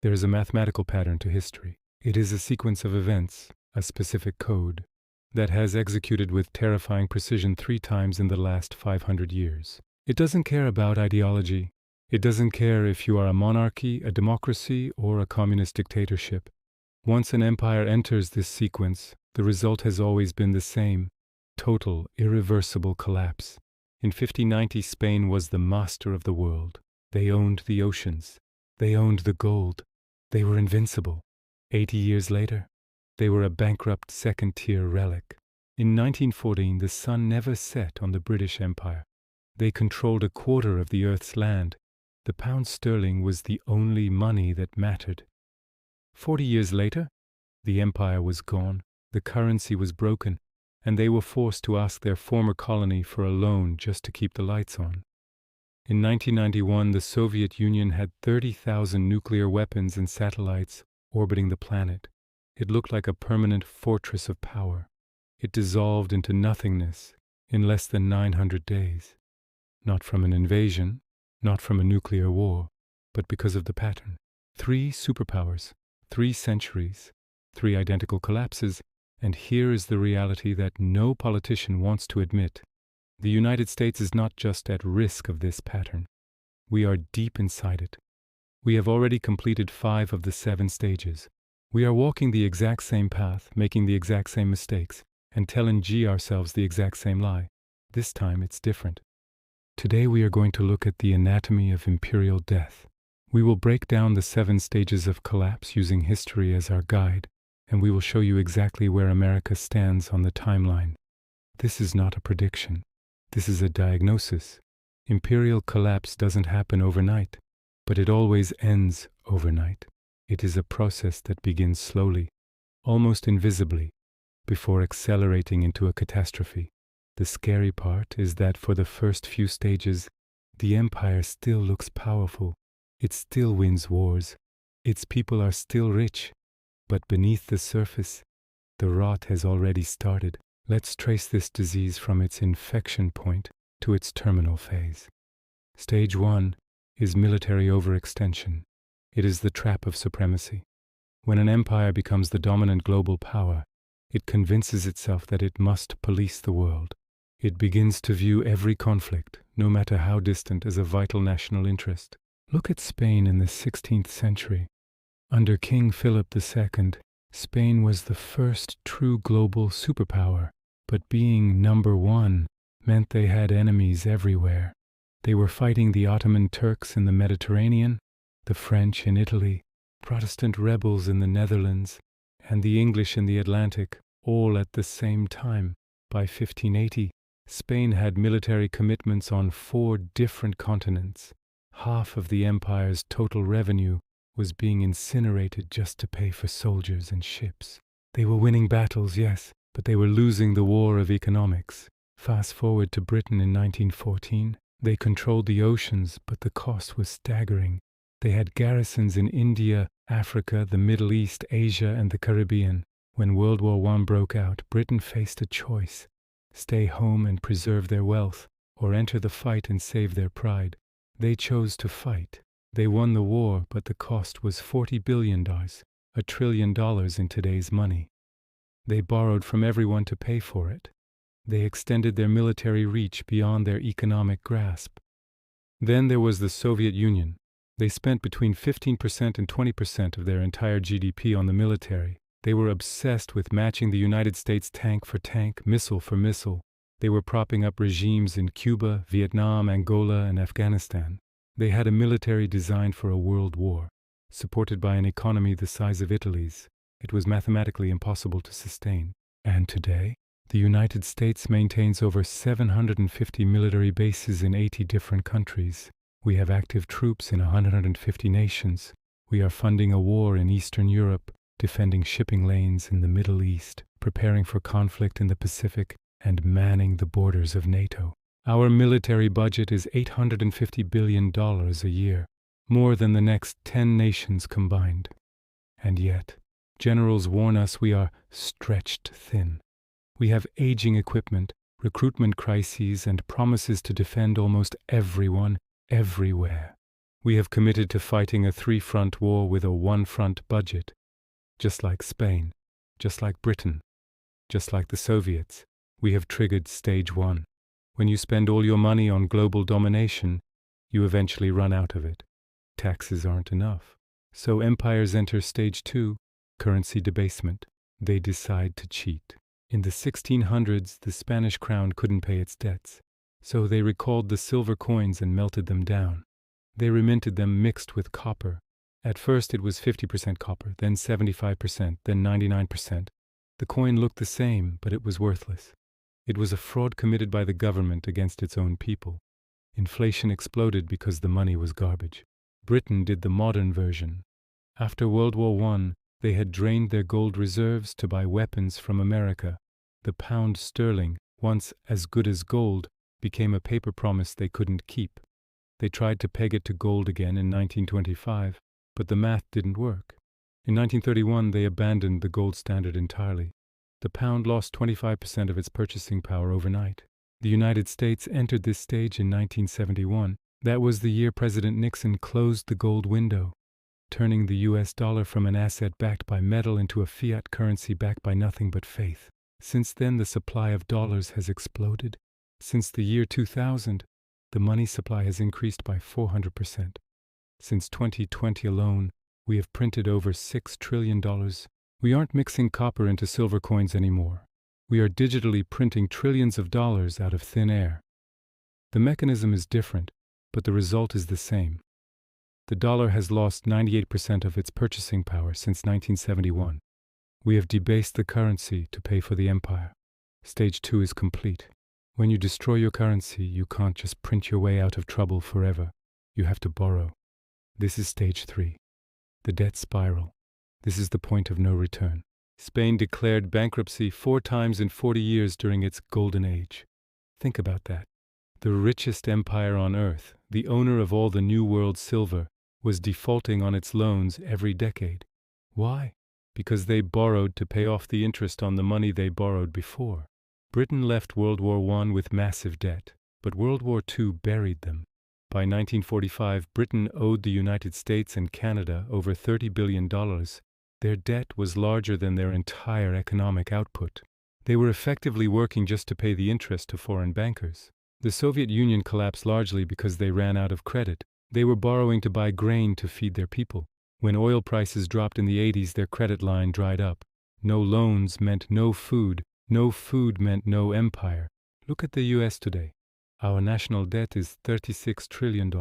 There is a mathematical pattern to history. It is a sequence of events, a specific code, that has executed with terrifying precision 3 times in the last 500 years. It doesn't care about ideology. It doesn't care if you are a monarchy, a democracy, or a communist dictatorship. Once an empire enters this sequence, the result has always been the same: total, irreversible collapse. In 1590, Spain was the master of the world. They owned the oceans. They owned the gold. They were invincible. 80 years later, they were a bankrupt second-tier relic. In 1914, the sun never set on the British Empire. They controlled a quarter of the Earth's land. The pound sterling was the only money that mattered. 40 years later, the empire was gone, the currency was broken, and they were forced to ask their former colony for a loan just to keep the lights on. In 1991, the Soviet Union had 30,000 nuclear weapons and satellites orbiting the planet. It looked like a permanent fortress of power. It dissolved into nothingness in less than 900 days. Not from an invasion, not from a nuclear war, but because of the pattern. 3 superpowers, 3 centuries, 3 identical collapses, and here is the reality that no politician wants to admit. The United States is not just at risk of this pattern. We are deep inside it. We have already completed 5 of the 7 stages. We are walking the exact same path, making the exact same mistakes, and telling ourselves the exact same lie. This time it's different. Today we are going to look at the anatomy of imperial death. We will break down the 7 stages of collapse using history as our guide, and we will show you exactly where America stands on the timeline. This is not a prediction. This is a diagnosis. Imperial collapse doesn't happen overnight, but it always ends overnight. It is a process that begins slowly, almost invisibly, before accelerating into a catastrophe. The scary part is that for the first few stages, the empire still looks powerful. It still wins wars. Its people are still rich. But beneath the surface, the rot has already started. Let's trace this disease from its infection point to its terminal phase. Stage 1 is military overextension. It is the trap of supremacy. When an empire becomes the dominant global power, it convinces itself that it must police the world. It begins to view every conflict, no matter how distant, as a vital national interest. Look at Spain in the 16th century. Under King Philip II, Spain was the first true global superpower, but being number 1 meant they had enemies everywhere. They were fighting the Ottoman Turks in the Mediterranean, the French in Italy, Protestant rebels in the Netherlands, and the English in the Atlantic, all at the same time. By 1580, Spain had military commitments on 4 different continents. Half of the empire's total revenue was being incinerated just to pay for soldiers and ships. They were winning battles, yes, but they were losing the war of economics. Fast forward to Britain in 1914. They controlled the oceans, but the cost was staggering. They had garrisons in India, Africa, the Middle East, Asia, and the Caribbean. When World War I broke out, Britain faced a choice: stay home and preserve their wealth, or enter the fight and save their pride. They chose to fight. They won the war, but the cost was $40 billion, $1 trillion in today's money. They borrowed from everyone to pay for it. They extended their military reach beyond their economic grasp. Then there was the Soviet Union. They spent between 15% and 20% of their entire GDP on the military. They were obsessed with matching the United States tank for tank, missile for missile. They were propping up regimes in Cuba, Vietnam, Angola, and Afghanistan. They had a military designed for a world war, supported by an economy the size of Italy's. It was mathematically impossible to sustain. And today, the United States maintains over 750 military bases in 80 different countries. We have active troops in 150 nations. We are funding a war in Eastern Europe, defending shipping lanes in the Middle East, preparing for conflict in the Pacific, and manning the borders of NATO. Our military budget is $850 billion a year, more than the next 10 nations combined. And yet, generals warn us we are stretched thin. We have aging equipment, recruitment crises, and promises to defend almost everyone, everywhere. We have committed to fighting a three-front war with a one-front budget, just like Spain, just like Britain, just like the Soviets. We have triggered stage 1. When you spend all your money on global domination, you eventually run out of it. Taxes aren't enough. So empires enter stage 2, currency debasement. They decide to cheat. In the 1600s, the Spanish crown couldn't pay its debts, so they recalled the silver coins and melted them down. They reminted them mixed with copper. At first it was 50% copper, then 75%, then 99%. The coin looked the same, but it was worthless. It was a fraud committed by the government against its own people. Inflation exploded because the money was garbage. Britain did the modern version. After World War I, they had drained their gold reserves to buy weapons from America. The pound sterling, once as good as gold, became a paper promise they couldn't keep. They tried to peg it to gold again in 1925, but the math didn't work. In 1931, they abandoned the gold standard entirely. The pound lost 25% of its purchasing power overnight. The United States entered this stage in 1971. That was the year President Nixon closed the gold window, turning the US dollar from an asset backed by metal into a fiat currency backed by nothing but faith. Since then, the supply of dollars has exploded. Since the year 2000, the money supply has increased by 400%. Since 2020 alone, we have printed over $6 trillion. We aren't mixing copper into silver coins anymore. We are digitally printing trillions of dollars out of thin air. The mechanism is different, but the result is the same. The dollar has lost 98% of its purchasing power since 1971. We have debased the currency to pay for the empire. Stage 2 is complete. When you destroy your currency, you can't just print your way out of trouble forever. You have to borrow. This is stage 3. The debt spiral. This is the point of no return. Spain declared bankruptcy 4 times in 40 years during its golden age. Think about that. The richest empire on earth, the owner of all the New World silver, was defaulting on its loans every decade. Why? Because they borrowed to pay off the interest on the money they borrowed before. Britain left World War I with massive debt, but World War II buried them. By 1945, Britain owed the United States and Canada over $30 billion. Their debt was larger than their entire economic output. They were effectively working just to pay the interest to foreign bankers. The Soviet Union collapsed largely because they ran out of credit. They were borrowing to buy grain to feed their people. When oil prices dropped in the 80s, their credit line dried up. No loans meant no food. No food meant no empire. Look at the US today. Our national debt is $36 trillion.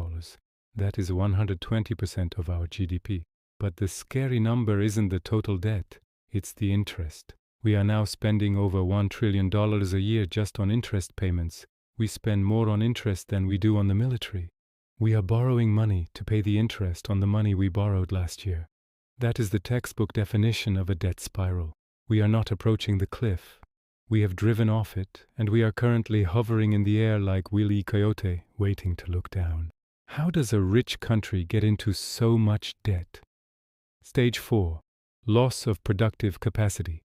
That is 120% of our GDP. But the scary number isn't the total debt, it's the interest. We are now spending over $1 trillion a year just on interest payments. We spend more on interest than we do on the military. We are borrowing money to pay the interest on the money we borrowed last year. That is the textbook definition of a debt spiral. We are not approaching the cliff. We have driven off it, and we are currently hovering in the air like Wile E. Coyote, waiting to look down. How does a rich country get into so much debt? Stage 4. Loss of productive capacity.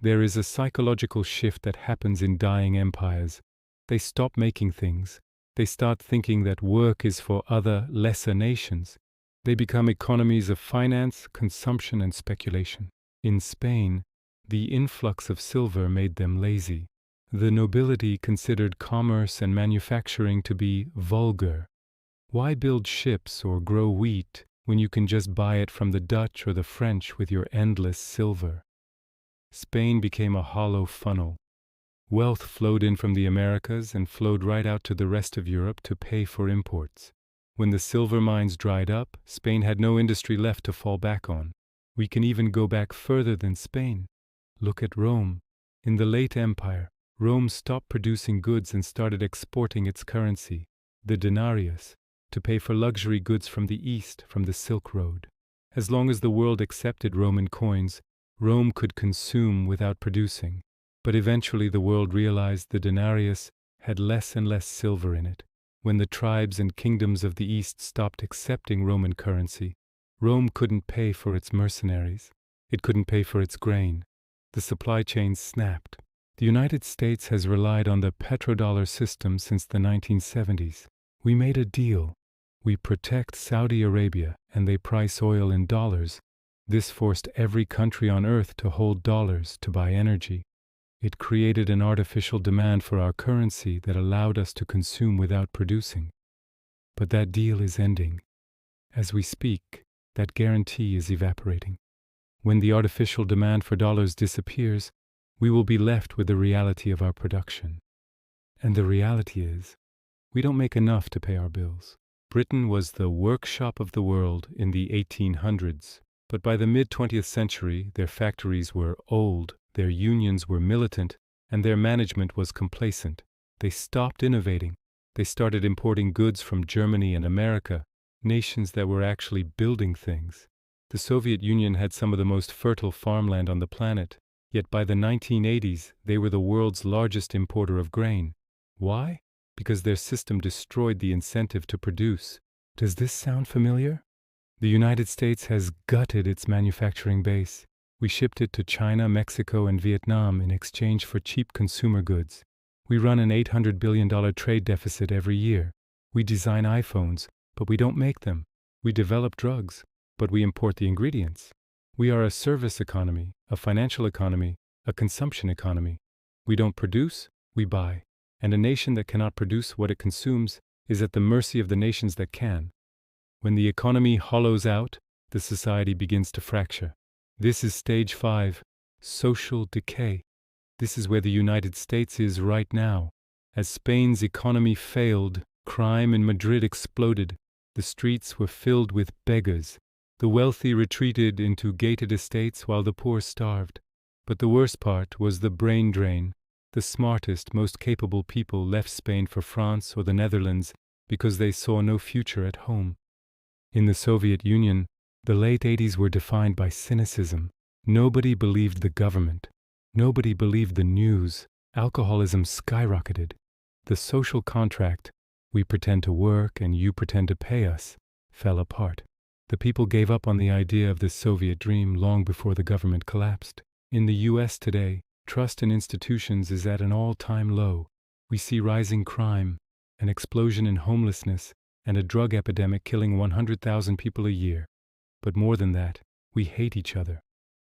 There is a psychological shift that happens in dying empires. They stop making things. They start thinking that work is for other, lesser nations. They become economies of finance, consumption, and speculation. In Spain, the influx of silver made them lazy. The nobility considered commerce and manufacturing to be vulgar. Why build ships or grow wheat when you can just buy it from the Dutch or the French with your endless silver? Spain became a hollow funnel. Wealth flowed in from the Americas and flowed right out to the rest of Europe to pay for imports. When the silver mines dried up, Spain had no industry left to fall back on. We can even go back further than Spain. Look at Rome. In the late Empire, Rome stopped producing goods and started exporting its currency, the denarius, to pay for luxury goods from the East, from the Silk Road. As long as the world accepted Roman coins, Rome could consume without producing. But eventually the world realized the denarius had less and less silver in it. When the tribes and kingdoms of the East stopped accepting Roman currency, Rome couldn't pay for its mercenaries. It couldn't pay for its grain. The supply chains snapped. The United States has relied on the petrodollar system since the 1970s. We made a deal. We protect Saudi Arabia and they price oil in dollars. This forced every country on earth to hold dollars to buy energy. It created an artificial demand for our currency that allowed us to consume without producing. But that deal is ending. As we speak, that guarantee is evaporating. When the artificial demand for dollars disappears, we will be left with the reality of our production. And the reality is, we don't make enough to pay our bills. Britain was the workshop of the world in the 1800s, but by the mid-20th century, their factories were old, their unions were militant, and their management was complacent. They stopped innovating. They started importing goods from Germany and America, nations that were actually building things. The Soviet Union had some of the most fertile farmland on the planet, yet by the 1980s, they were the world's largest importer of grain. Why? Because their system destroyed the incentive to produce. Does this sound familiar? The United States has gutted its manufacturing base. We shipped it to China, Mexico, and Vietnam in exchange for cheap consumer goods. We run an $800 billion trade deficit every year. We design iPhones, but we don't make them. We develop drugs, but we import the ingredients. We are a service economy, a financial economy, a consumption economy. We don't produce, we buy. And a nation that cannot produce what it consumes is at the mercy of the nations that can. When the economy hollows out, the society begins to fracture. This is stage 5, social decay. This is where the United States is right now. As Spain's economy failed, crime in Madrid exploded. The streets were filled with beggars. The wealthy retreated into gated estates while the poor starved. But the worst part was the brain drain. The smartest, most capable people left Spain for France or the Netherlands because they saw no future at home. In the Soviet Union, the late 80s were defined by cynicism. Nobody believed the government. Nobody believed the news. Alcoholism skyrocketed. The social contract, we pretend to work and you pretend to pay us, fell apart. The people gave up on the idea of the Soviet dream long before the government collapsed. In the US today, trust in institutions is at an all-time low. We see rising crime, an explosion in homelessness, and a drug epidemic killing 100,000 people a year. But more than that, we hate each other.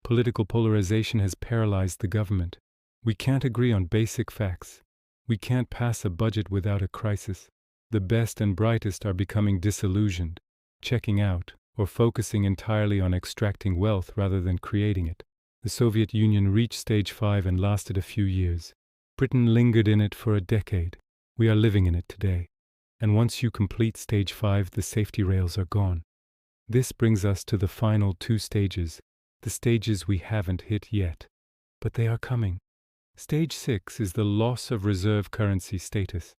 Political polarization has paralyzed the government. We can't agree on basic facts. We can't pass a budget without a crisis. The best and brightest are becoming disillusioned, checking out, or focusing entirely on extracting wealth rather than creating it. The Soviet Union reached stage 5 and lasted a few years. Britain lingered in it for a decade. We are living in it today. And once you complete stage 5, the safety rails are gone. This brings us to the final 2 stages, the stages we haven't hit yet. But they are coming. Stage 6 is the loss of reserve currency status.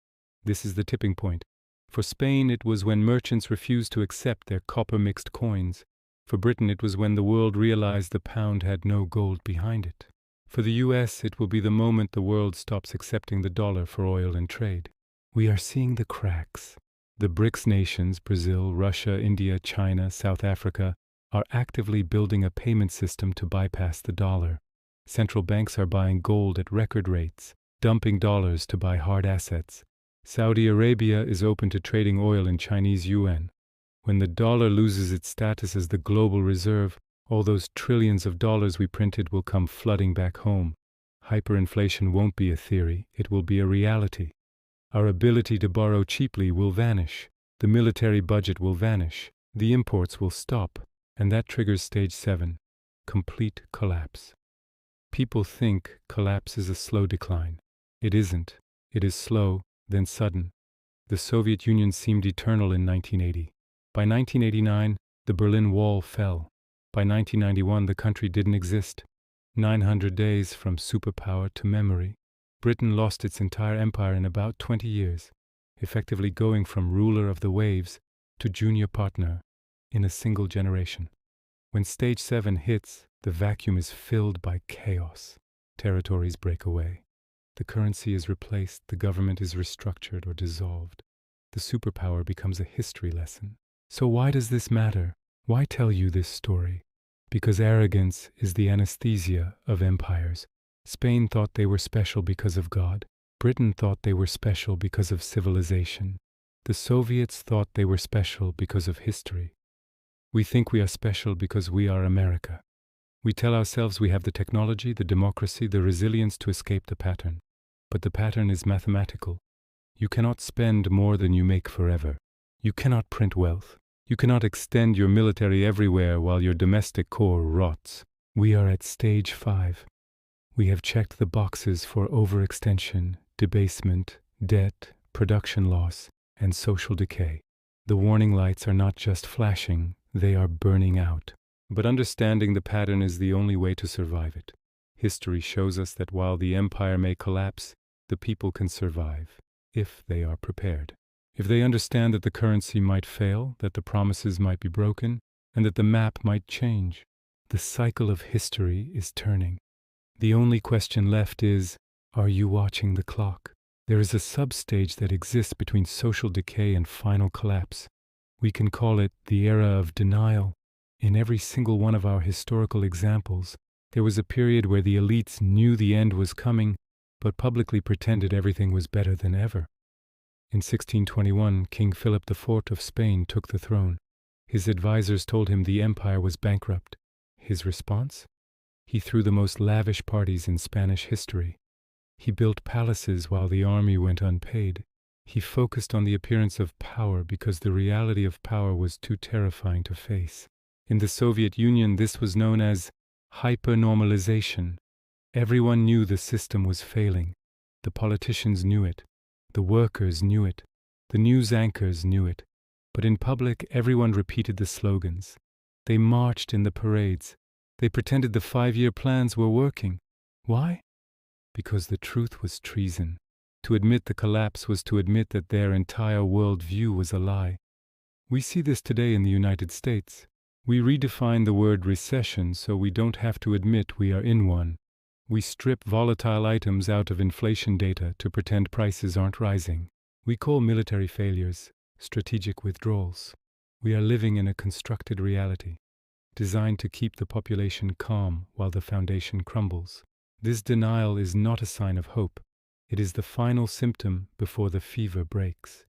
This is the tipping point. For Spain, it was when merchants refused to accept their copper-mixed coins. For Britain, it was when the world realized the pound had no gold behind it. For the US, it will be the moment the world stops accepting the dollar for oil and trade. We are seeing the cracks. The BRICS nations, Brazil, Russia, India, China, South Africa, are actively building a payment system to bypass the dollar. Central banks are buying gold at record rates, dumping dollars to buy hard assets. Saudi Arabia is open to trading oil in Chinese yuan. When the dollar loses its status as the global reserve, all those trillions of dollars we printed will come flooding back home. Hyperinflation won't be a theory, it will be a reality. Our ability to borrow cheaply will vanish. The military budget will vanish. The imports will stop. And that triggers stage 7, complete collapse. People think collapse is a slow decline. It isn't. It is slow, then sudden. The Soviet Union seemed eternal in 1980. By 1989, the Berlin Wall fell. By 1991, the country didn't exist. 900 days from superpower to memory. Britain lost its entire empire in about 20 years, effectively going from ruler of the waves to junior partner in a single generation. When stage 7 hits, the vacuum is filled by chaos. Territories break away. The currency is replaced, the government is restructured or dissolved. The superpower becomes a history lesson. So why does this matter? Why tell you this story? Because arrogance is the anesthesia of empires. Spain thought they were special because of God. Britain thought they were special because of civilization. The Soviets thought they were special because of history. We think we are special because we are America. We tell ourselves we have the technology, the democracy, the resilience to escape the pattern. But the pattern is mathematical. You cannot spend more than you make forever. You cannot print wealth. You cannot extend your military everywhere while your domestic core rots. We are at stage 5. We have checked the boxes for overextension, debasement, debt, production loss, and social decay. The warning lights are not just flashing, they are burning out. But understanding the pattern is the only way to survive it. History shows us that while the empire may collapse, the people can survive, if they are prepared. If they understand that the currency might fail, that the promises might be broken, and that the map might change. The cycle of history is turning. The only question left is, are you watching the clock? There is a substage that exists between social decay and final collapse. We can call it the era of denial. In every single one of our historical examples, there was a period where the elites knew the end was coming, but publicly pretended everything was better than ever. In 1621, King Philip IV of Spain took the throne. His advisors told him the empire was bankrupt. His response? He threw the most lavish parties in Spanish history. He built palaces while the army went unpaid. He focused on the appearance of power because the reality of power was too terrifying to face. In the Soviet Union, this was known as hypernormalization. Everyone knew the system was failing. The politicians knew it. The workers knew it. The news anchors knew it. But in public, everyone repeated the slogans. They marched in the parades. They pretended the 5-year plans were working. Why? Because the truth was treason. To admit the collapse was to admit that their entire worldview was a lie. We see this today in the United States. We redefine the word recession so we don't have to admit we are in one. We strip volatile items out of inflation data to pretend prices aren't rising. We call military failures strategic withdrawals. We are living in a constructed reality, designed to keep the population calm while the foundation crumbles. This denial is not a sign of hope. It is the final symptom before the fever breaks.